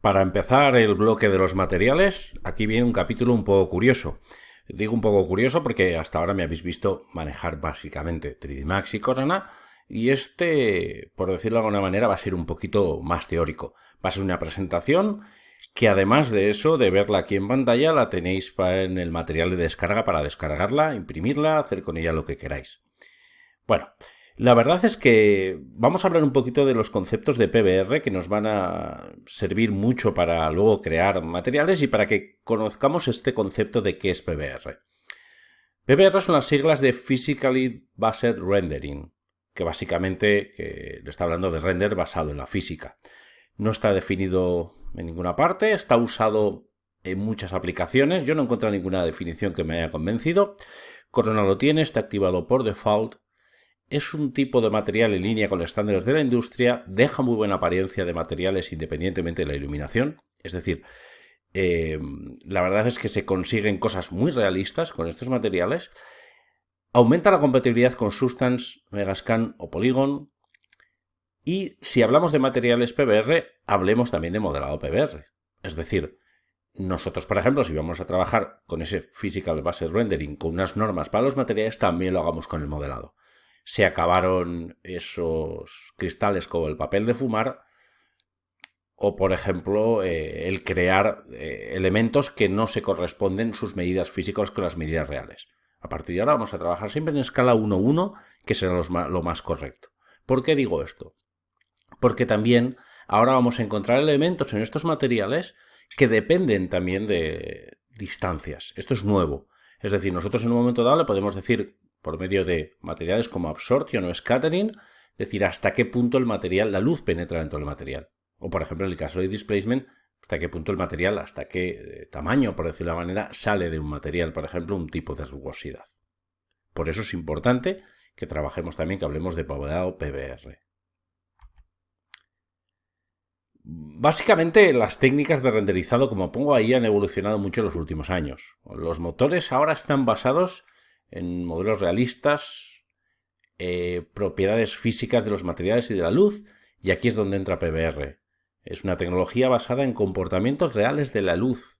Para empezar el bloque de los materiales, aquí viene un capítulo un poco curioso. Digo un poco curioso porque hasta ahora me habéis visto manejar básicamente 3D Max y Cortana, y por decirlo de alguna manera, va a ser un poquito más teórico. Va a ser una presentación que, además de eso, de verla aquí en pantalla, la tenéis en el material de descarga para descargarla, imprimirla, hacer con ella lo que queráis. Bueno, la verdad es que vamos a hablar un poquito de los conceptos de PBR que nos van a servir mucho para luego crear materiales y para que conozcamos este concepto de qué es PBR. PBR son las siglas de Physically Based Rendering, que básicamente le está hablando de render basado en la física. No está definido en ninguna parte, está usado en muchas aplicaciones. Yo no encuentro ninguna definición que me haya convencido. Cortana lo tiene, está activado por default. Es un tipo de material en línea con los estándares de la industria, deja muy buena apariencia de materiales independientemente de la iluminación. Es decir, la verdad es que se consiguen cosas muy realistas con estos materiales. Aumenta la compatibilidad con Substance, Megascan o Polygon. Y si hablamos de materiales PBR, hablemos también de modelado PBR. Es decir, nosotros, por ejemplo, si vamos a trabajar con ese Physical Based Rendering con unas normas para los materiales, también lo hagamos con el modelado. Se acabaron esos cristales como el papel de fumar, o por ejemplo el crear elementos que no se corresponden sus medidas físicas con las medidas reales. A partir de ahora vamos a trabajar siempre en escala 1:1, que será lo más correcto. ¿Por qué digo esto? Porque también ahora vamos a encontrar elementos en estos materiales que dependen también de distancias. Esto es nuevo. Es decir, nosotros en un momento dado le podemos decir, por medio de materiales como absorption o scattering, decir hasta qué punto el material, la luz penetra dentro del material. O por ejemplo en el caso de displacement, hasta qué punto el material, hasta qué tamaño, por decirlo de la manera, sale de un material, por ejemplo, un tipo de rugosidad. Por eso es importante que trabajemos también, que hablemos de modelado PBR. Básicamente las técnicas de renderizado, como pongo ahí, han evolucionado mucho en los últimos años. Los motores ahora están basados en modelos realistas, propiedades físicas de los materiales y de la luz, y aquí es donde entra PBR. Es una tecnología basada en comportamientos reales de la luz.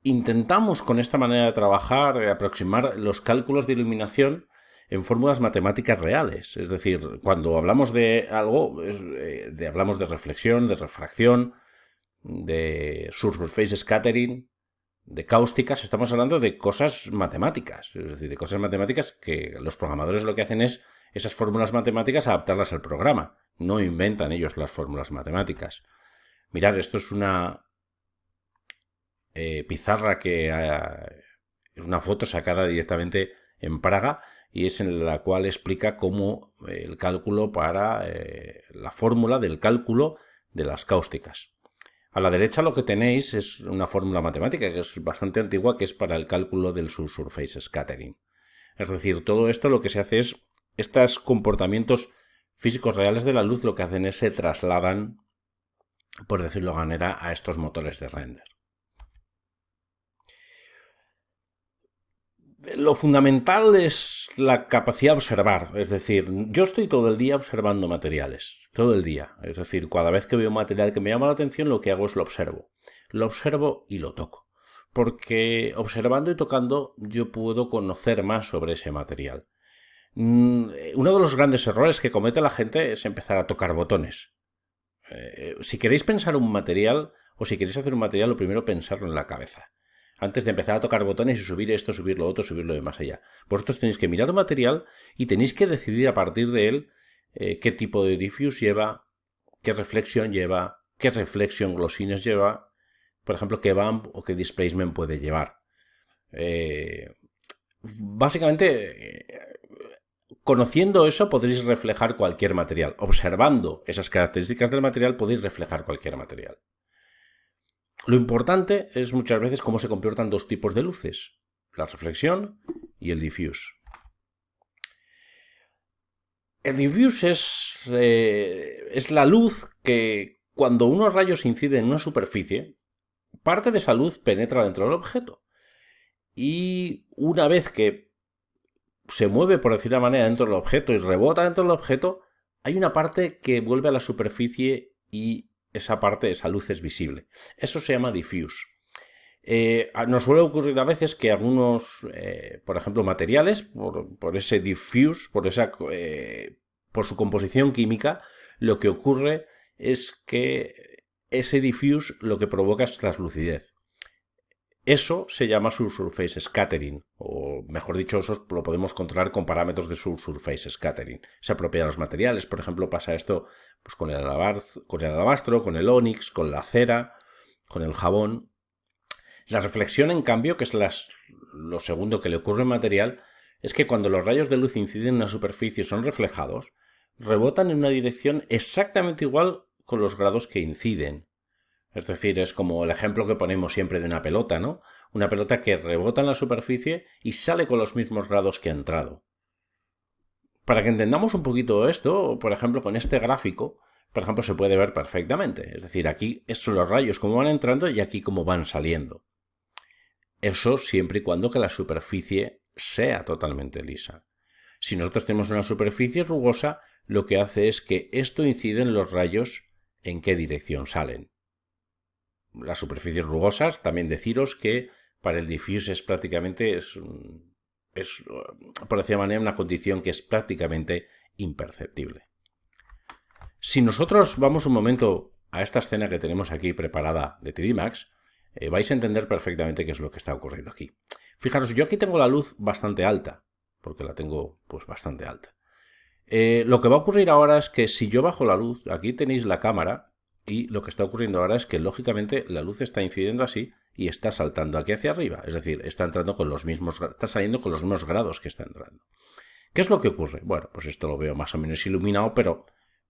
Intentamos con esta manera de trabajar aproximar los cálculos de iluminación en fórmulas matemáticas reales. Es decir, cuando hablamos de algo, hablamos de reflexión, de refracción, de surface scattering, de cáusticas, estamos hablando de cosas matemáticas. Es decir, de cosas matemáticas que los programadores lo que hacen es esas fórmulas matemáticas adaptarlas al programa. No inventan ellos las fórmulas matemáticas. Mirad, esto es una pizarra que es una foto sacada directamente en Praga y es en la cual explica cómo el cálculo para la fórmula del cálculo de las cáusticas. A la derecha lo que tenéis es una fórmula matemática que es bastante antigua, que es para el cálculo del subsurface scattering. Es decir, todo esto lo que se hace es, estos comportamientos físicos reales de la luz lo que hacen es se trasladan, por decirlo de manera, a estos motores de render. Lo fundamental es la capacidad de observar, es decir, yo estoy todo el día observando materiales, todo el día, es decir, cada vez que veo un material que me llama la atención lo que hago es lo observo y lo toco, porque observando y tocando yo puedo conocer más sobre ese material. Uno de los grandes errores que comete la gente es empezar a tocar botones. Si queréis pensar un material o si queréis hacer un material, lo primero pensarlo en la cabeza. Antes de empezar a tocar botones y subir esto, subir lo otro, subirlo de más allá. Vosotros tenéis que mirar el material y tenéis que decidir a partir de él qué tipo de diffuse lleva, qué reflexión lleva, qué reflexión glossines lleva, por ejemplo, qué bump o qué displacement puede llevar. Básicamente, conociendo eso podréis reflejar cualquier material. Observando esas características del material podéis reflejar cualquier material. Lo importante es muchas veces cómo se comportan dos tipos de luces, la reflexión y el diffuse. El diffuse es la luz que cuando unos rayos inciden en una superficie, parte de esa luz penetra dentro del objeto. Y una vez que se mueve, por decir de manera, dentro del objeto y rebota dentro del objeto, hay una parte que vuelve a la superficie y esa parte, esa luz es visible. Eso se llama diffuse. Nos suele ocurrir a veces que algunos, por ejemplo, materiales, por ese diffuse, por su composición química, lo que ocurre es que ese diffuse lo que provoca es translucidez. Eso se llama subsurface scattering, o mejor dicho, eso lo podemos controlar con parámetros de subsurface scattering. Esa propiedad de los materiales, por ejemplo, pasa esto pues, con el alabastro, con el ónix, con la cera, con el jabón. La reflexión, en cambio, que es lo segundo que le ocurre al material, es que cuando los rayos de luz inciden en una superficie y son reflejados, rebotan en una dirección exactamente igual con los grados que inciden. Es decir, es como el ejemplo que ponemos siempre de una pelota, ¿no? Una pelota que rebota en la superficie y sale con los mismos grados que ha entrado. Para que entendamos un poquito esto, por ejemplo, con este gráfico, por ejemplo, se puede ver perfectamente. Es decir, aquí son los rayos como van entrando y aquí como van saliendo. Eso siempre y cuando que la superficie sea totalmente lisa. Si nosotros tenemos una superficie rugosa, lo que hace es que esto incide en los rayos en qué dirección salen. Las superficies rugosas, también deciros que para el diffuse es prácticamente, por decir de manera, una condición que es prácticamente imperceptible. Si nosotros vamos un momento a esta escena que tenemos aquí preparada de 3D Max, vais a entender perfectamente qué es lo que está ocurriendo aquí. Fijaros, yo aquí tengo la luz bastante alta, porque la tengo pues bastante alta. Lo que va a ocurrir ahora es que si yo bajo la luz, aquí tenéis la cámara, y lo que está ocurriendo ahora es que, lógicamente, la luz está incidiendo así y está saltando aquí hacia arriba. Es decir, está saliendo con los mismos grados que está entrando. ¿Qué es lo que ocurre? Bueno, pues esto lo veo más o menos iluminado, pero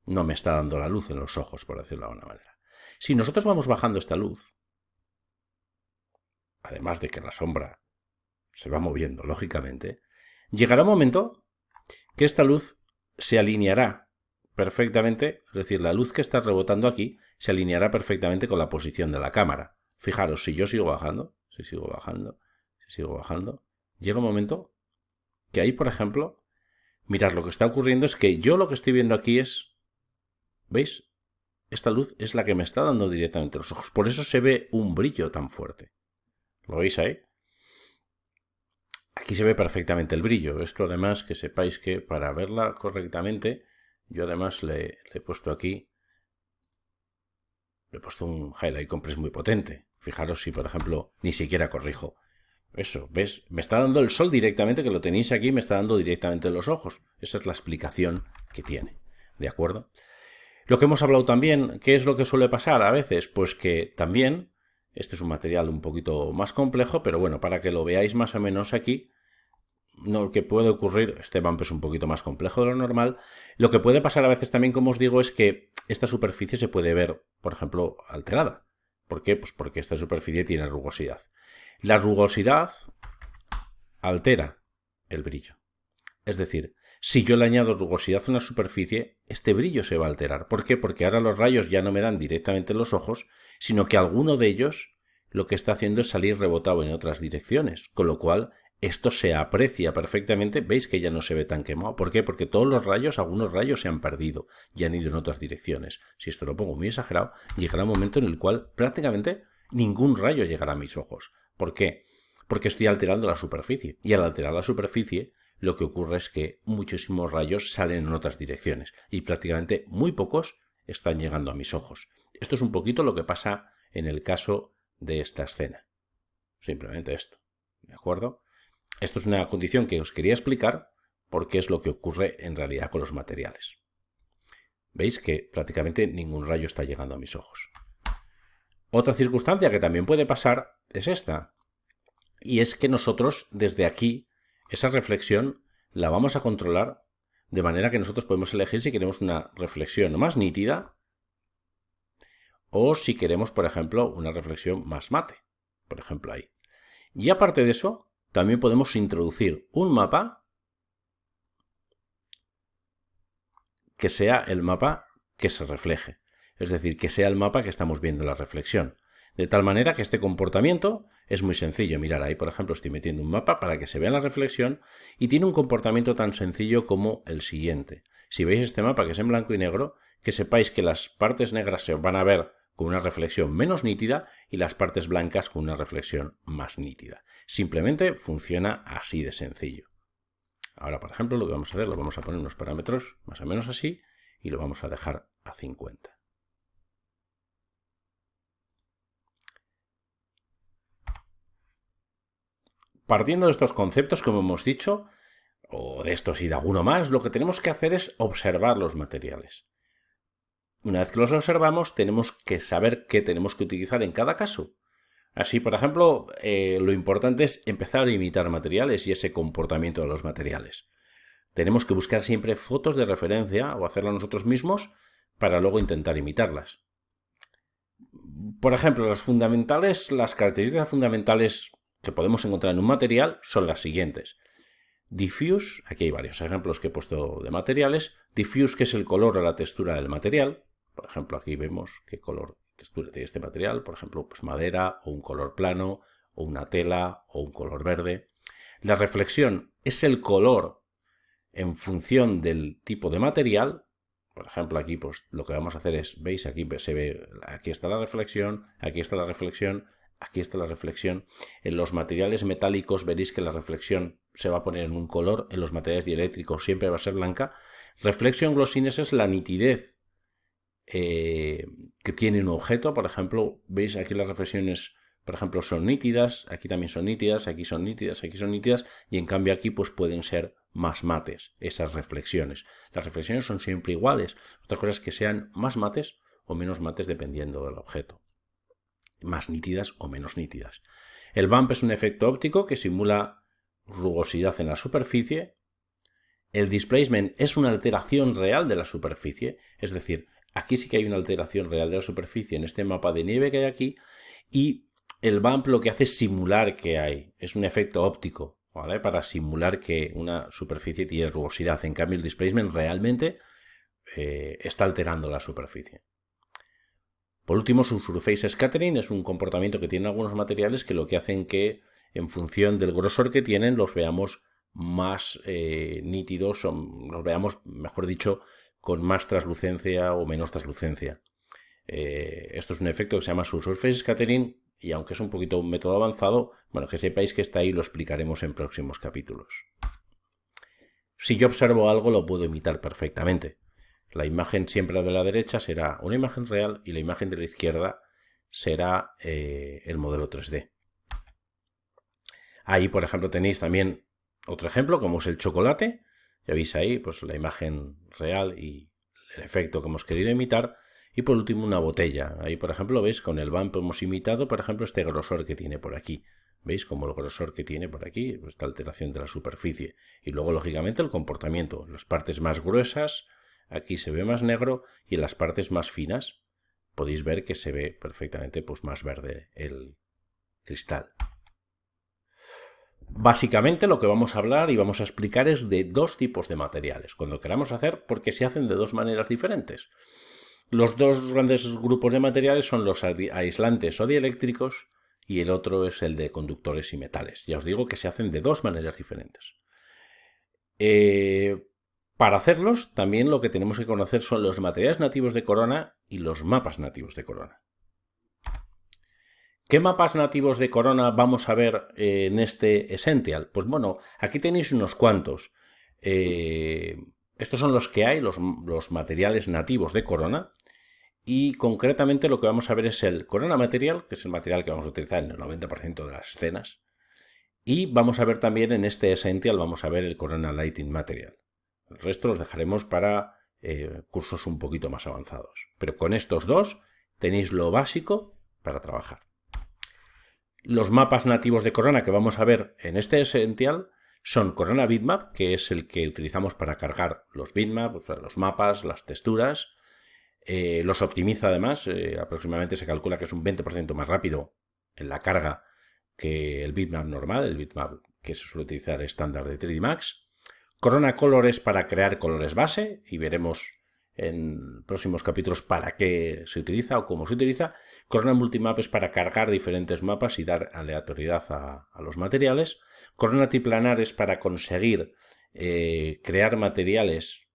no me está dando la luz en los ojos, por decirlo de alguna manera. Si nosotros vamos bajando esta luz, además de que la sombra se va moviendo, lógicamente, llegará un momento que esta luz se alineará perfectamente, es decir, la luz que está rebotando aquí se alineará perfectamente con la posición de la cámara. Fijaros, si yo sigo bajando, llega un momento que ahí, por ejemplo, mirad, lo que está ocurriendo es que yo lo que estoy viendo aquí es, ¿veis? Esta luz es la que me está dando directamente los ojos. Por eso se ve un brillo tan fuerte. ¿Lo veis ahí? Aquí se ve perfectamente el brillo. Esto además que sepáis que para verla correctamente, yo además le he puesto aquí, le he puesto un highlight compress muy potente. Fijaros si, por ejemplo, ni siquiera corrijo. Eso, ¿ves? Me está dando el sol directamente, que lo tenéis aquí, me está dando directamente en los ojos. Esa es la explicación que tiene. ¿De acuerdo? Lo que hemos hablado también, ¿qué es lo que suele pasar a veces? Pues que también, este es un material un poquito más complejo, pero bueno, para que lo veáis más o menos aquí, lo que puede ocurrir, este bump es un poquito más complejo de lo normal, lo que puede pasar a veces también, como os digo, es que esta superficie se puede ver, por ejemplo, alterada. ¿Por qué? Pues porque esta superficie tiene rugosidad. La rugosidad altera el brillo. Es decir, si yo le añado rugosidad a una superficie, este brillo se va a alterar. ¿Por qué? Porque ahora los rayos ya no me dan directamente en los ojos, sino que alguno de ellos lo que está haciendo es salir rebotado en otras direcciones, con lo cual esto se aprecia perfectamente. Veis que ya no se ve tan quemado. ¿Por qué? Porque todos los rayos, algunos rayos se han perdido y han ido en otras direcciones. Si esto lo pongo muy exagerado, llegará un momento en el cual prácticamente ningún rayo llegará a mis ojos. ¿Por qué? Porque estoy alterando la superficie. Y al alterar la superficie, lo que ocurre es que muchísimos rayos salen en otras direcciones y prácticamente muy pocos están llegando a mis ojos. Esto es un poquito lo que pasa en el caso de esta escena. Simplemente esto. ¿De acuerdo? Esto es una condición que os quería explicar porque es lo que ocurre en realidad con los materiales. Veis que prácticamente ningún rayo está llegando a mis ojos. Otra circunstancia que también puede pasar es esta. Y es que nosotros desde aquí esa reflexión la vamos a controlar de manera que nosotros podemos elegir si queremos una reflexión más nítida o si queremos, por ejemplo, una reflexión más mate. Por ejemplo, ahí. Y aparte de eso, también podemos introducir un mapa que sea el mapa que se refleje. Es decir, que sea el mapa que estamos viendo en la reflexión. De tal manera que este comportamiento es muy sencillo. Mirar ahí, por ejemplo, estoy metiendo un mapa para que se vea la reflexión y tiene un comportamiento tan sencillo como el siguiente. Si veis este mapa que es en blanco y negro, que sepáis que las partes negras se van a ver con una reflexión menos nítida y las partes blancas con una reflexión más nítida. Simplemente funciona así de sencillo. Ahora, por ejemplo, lo que vamos a hacer, lo vamos a poner unos parámetros más o menos así y lo vamos a dejar a 50. Partiendo de estos conceptos, como hemos dicho, o de estos y de alguno más, lo que tenemos que hacer es observar los materiales. Una vez que los observamos, tenemos que saber qué tenemos que utilizar en cada caso. Así, por ejemplo, lo importante es empezar a imitar materiales y ese comportamiento de los materiales. Tenemos que buscar siempre fotos de referencia o hacerlas nosotros mismos para luego intentar imitarlas. Por ejemplo, las características fundamentales que podemos encontrar en un material son las siguientes. Diffuse, aquí hay varios ejemplos que he puesto de materiales. Diffuse, que es el color o la textura del material. Por ejemplo, aquí vemos qué color, textura tiene este material. Por ejemplo, pues madera, o un color plano, o una tela, o un color verde. La reflexión es el color en función del tipo de material. Por ejemplo, aquí pues lo que vamos a hacer es, veis, aquí se ve, aquí está la reflexión, aquí está la reflexión, aquí está la reflexión. En los materiales metálicos veréis que la reflexión se va a poner en un color, en los materiales dieléctricos siempre va a ser blanca. Reflection glossiness es la nitidez que tiene un objeto. Por ejemplo, veis aquí las reflexiones, por ejemplo, son nítidas, aquí también son nítidas, aquí son nítidas, aquí son nítidas, y en cambio aquí pues pueden ser más mates esas reflexiones. Las reflexiones son siempre iguales. Otra cosa es que sean más mates o menos mates dependiendo del objeto. Más nítidas o menos nítidas. El bump es un efecto óptico que simula rugosidad en la superficie. El displacement es una alteración real de la superficie, es decir, aquí sí que hay una alteración real de la superficie en este mapa de nieve que hay aquí, y el bump lo que hace es simular que hay, es un efecto óptico, ¿vale? Para simular que una superficie tiene rugosidad. En cambio, el displacement realmente está alterando la superficie. Por último, su surface scattering es un comportamiento que tienen algunos materiales que lo que hacen que, en función del grosor que tienen, los veamos más nítidos, o los veamos, mejor dicho, con más traslucencia o menos traslucencia. Esto es un efecto que se llama surface scattering, y aunque es un poquito un método avanzado, bueno, que sepáis que está ahí, lo explicaremos en próximos capítulos. Si yo observo algo, lo puedo imitar perfectamente. La imagen siempre de la derecha será una imagen real y la imagen de la izquierda será el modelo 3D. Ahí, por ejemplo, tenéis también otro ejemplo, como es el chocolate. Ya veis ahí pues, la imagen real y el efecto que hemos querido imitar. Y por último, una botella. Ahí, por ejemplo, veis, con el bump hemos imitado, por ejemplo, este grosor que tiene por aquí. ¿Veis? Como el grosor que tiene por aquí, esta alteración de la superficie. Y luego, lógicamente, el comportamiento. Las partes más gruesas, aquí se ve más negro, y en las partes más finas podéis ver que se ve perfectamente pues, más verde el cristal. Básicamente lo que vamos a hablar y vamos a explicar es de dos tipos de materiales, cuando queramos hacer, porque se hacen de dos maneras diferentes. Los dos grandes grupos de materiales son los aislantes o dieléctricos y el otro es el de conductores y metales. Ya os digo que se hacen de dos maneras diferentes. Para hacerlos, también lo que tenemos que conocer son los materiales nativos de Corona y los mapas nativos de Corona. ¿Qué mapas nativos de Corona vamos a ver en este Essential? Pues bueno, aquí tenéis unos cuantos. Estos son los que hay, los materiales nativos de Corona. Y concretamente lo que vamos a ver es el Corona Material, que es el material que vamos a utilizar en el 90% de las escenas. Y vamos a ver también en este Essential, vamos a ver el Corona Lighting Material. El resto los dejaremos para cursos un poquito más avanzados. Pero con estos dos tenéis lo básico para trabajar. Los mapas nativos de Corona que vamos a ver en este Essential son Corona Bitmap, que es el que utilizamos para cargar los bitmaps, los mapas, las texturas. Los optimiza además, aproximadamente se calcula que es un 20% más rápido en la carga que el bitmap normal, el bitmap que se suele utilizar estándar de 3D Max. Corona Color es para crear colores base y veremos en próximos capítulos para qué se utiliza o cómo se utiliza. Corona Multimap es para cargar diferentes mapas y dar aleatoriedad a los materiales. Corona Triplanar es para conseguir crear materiales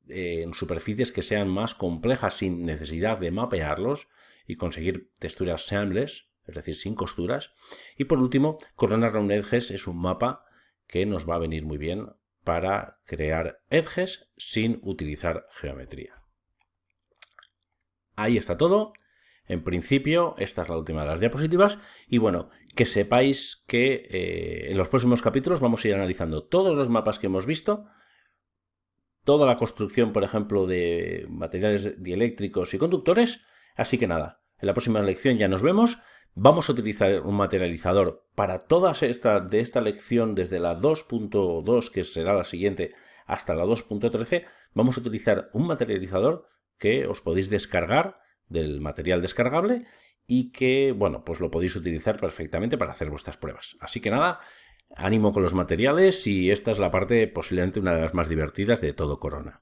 en superficies que sean más complejas sin necesidad de mapearlos y conseguir texturas seamless, es decir, sin costuras. Y por último, Corona Round Edges es un mapa que nos va a venir muy bien para crear edges sin utilizar geometría. Ahí está todo. En principio, esta es la última de las diapositivas. Y bueno, que sepáis que en los próximos capítulos vamos a ir analizando todos los mapas que hemos visto, toda la construcción, por ejemplo, de materiales dieléctricos y conductores. Así que nada, en la próxima lección ya nos vemos. Vamos a utilizar un materializador para todas estas de esta lección, desde la 2.2, que será la siguiente, hasta la 2.13. Vamos a utilizar un materializador que os podéis descargar del material descargable y que, bueno, pues lo podéis utilizar perfectamente para hacer vuestras pruebas. Así que nada, ánimo con los materiales y esta es la parte posiblemente una de las más divertidas de todo Corona.